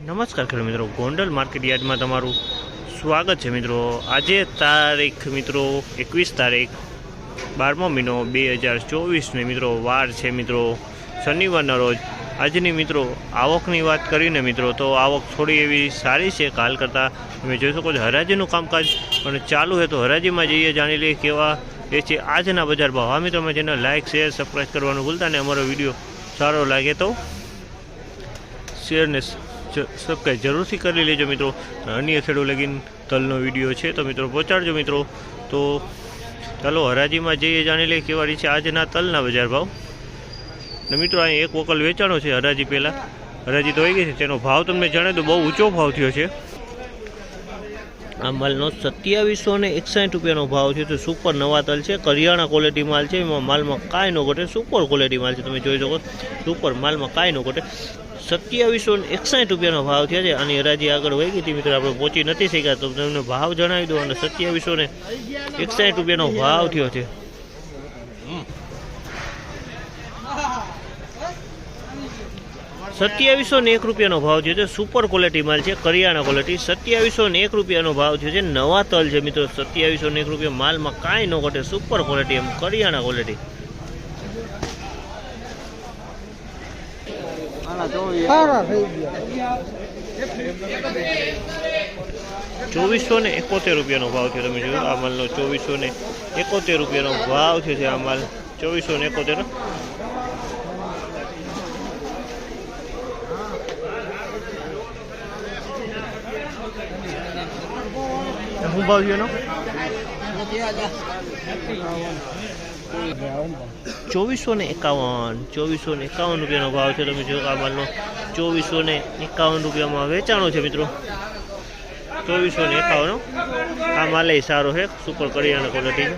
નમસ્કાર ખેડૂત મિત્રો, ગોંડલ માર્કેટ યાર્ડમાં તમારું સ્વાગત છે મિત્રો। આજે તારીખ મિત્રો 21 તારીખ 12મો મહિનો 2024 મિત્રો વાર છે મિત્રો શનિવારના રોજ। આજની મિત્રો આવકની વાત કરીને મિત્રો તો આવક થોડી એવી સારી છે કાલ કરતાં। તમે જોઈ શકો છો હરાજીનું કામકાજ પણ ચાલુ છે, તો હરાજીમાં જઈએ જાણી લઈએ કેવા એ છે આજના બજાર ભાવ। હા મિત્રો, ચેનલ લાઇક શેર સબસ્ક્રાઈબ કરવાનું ભૂલતા ને અમારો વિડીયો સારો લાગે તો શેર ને સબસ્ક્રાઈબ જરૂરથી કરી લેજો મિત્રો। અન્ય ખેડૂત લગીન તલનો વિડીયો છે તો મિત્રો પહોંચાડજો મિત્રો। તો ચાલો હરાજીમાં જઈએ જાણી લઈએ કેવા છે આજના તલના બજાર ભાવ। ને મિત્રો અહીં એક વકલ વેચાણો છે હરાજી પહેલાં, હરાજી તો આવી ગઈ છે, તેનો ભાવ તમને જણાવી દો, બહુ ઊંચો ભાવ થયો છે। આ માલનો 2761 રૂપિયાનો ભાવ છે। તો સુપર નવા તલ છે, કરિયાણા ક્વોલિટી માલ છે, એમાં માલમાં કાંઈ ન ઘટે, સુપર ક્વોલિટી માલ છે। તમે જોઈ શકો સુપર માલમાં કાંઈ ન ઘટે। 2761 રૂપિયાનો ભાવ થયા છે। આની હરાજી આગળ વહી ગઈ હતી મિત્રો, આપણે પહોંચી નથી શક્યા, તો તમને ભાવ જણાવી દો। અને 2761 રૂપિયાનો ભાવ થયો છે। 2701 રૂપિયાનો ભાવ થયો છે, સુપર ક્વોલિટી માલ છે, કરિયાણા ક્વોલિટી। 2701 રૂપિયાનો ભાવ થયો છે, નવા તલ છે મિત્રો। 2701 રૂપિયા માલમાં કાંઈ ન ઘટે, સુપર ક્વોલિટી, એમ કરિયાણા ક્વોલિટી। 2471 રૂપિયાનો ભાવ છે। તમે જોયું આ માલનો 2471 રૂપિયાનો ભાવ છે। આ માલ 2471 શું ભાવ છે એનો? 2451 રૂપિયાનો ભાવ છે। તમે જો આ માલનો 2451 રૂપિયામાં વેચાણો છે મિત્રો। 2451 આ માલ સારો છે, સુપર કરિયાણા ક્વોલિટી।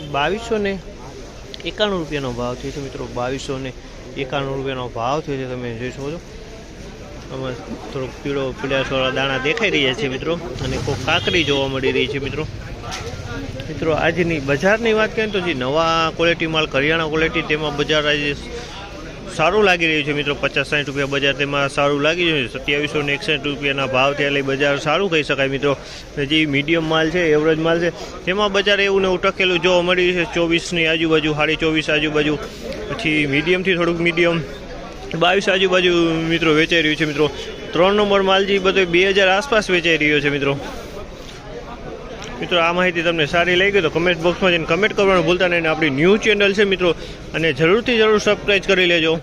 ₹2291 રૂપિયાનો ભાવ થયો છે મિત્રો। 2291 રૂપિયાનો ભાવ થયો છે। તમે જોઈ શકો છો આમાં થોડોક પીળા દાણા દેખાઈ રહ્યા છે મિત્રો, અને કોઈ કાકડી જોવા મળી રહી છે મિત્રો। આજની બજારની વાત કરીએ તો જે નવા ક્વોલિટી માલ કરિયાણા ક્વોલિટી તેમાં બજાર આજે સારું લાગી રહ્યું છે મિત્રો। 50-60 રૂપિયા બજાર તેમાં સારું લાગી રહ્યું છે। 2761 રૂપિયાના ભાવ થયા એટલે બજાર સારું કહી શકાય મિત્રો। જે મીડિયમ માલ છે, એવરેજ માલ છે, તેમાં બજાર એવું ને એવું ટકેલું જોવા મળી છે। 24ની આજુબાજુ, 24.5 આજુબાજુ, પછી મીડિયમથી થોડુંક મીડિયમ 22 આજુબાજુ મિત્રો વેચાઈ રહ્યું છે મિત્રો। 3 નંબર માલ જે બધો 2000 આસપાસ વેચાઈ રહ્યો છે મિત્રો। આ માહિતી તમને સારી લાગી તો કમેન્ટ બોક્સમાં જઈને કમેન્ટ કરવાનું ભૂલતા નહીં। આપણી ન્યૂ ચેનલ છે મિત્રો, અને જરૂરથી જરૂર સબસ્ક્રાઈબ કરી લેજો।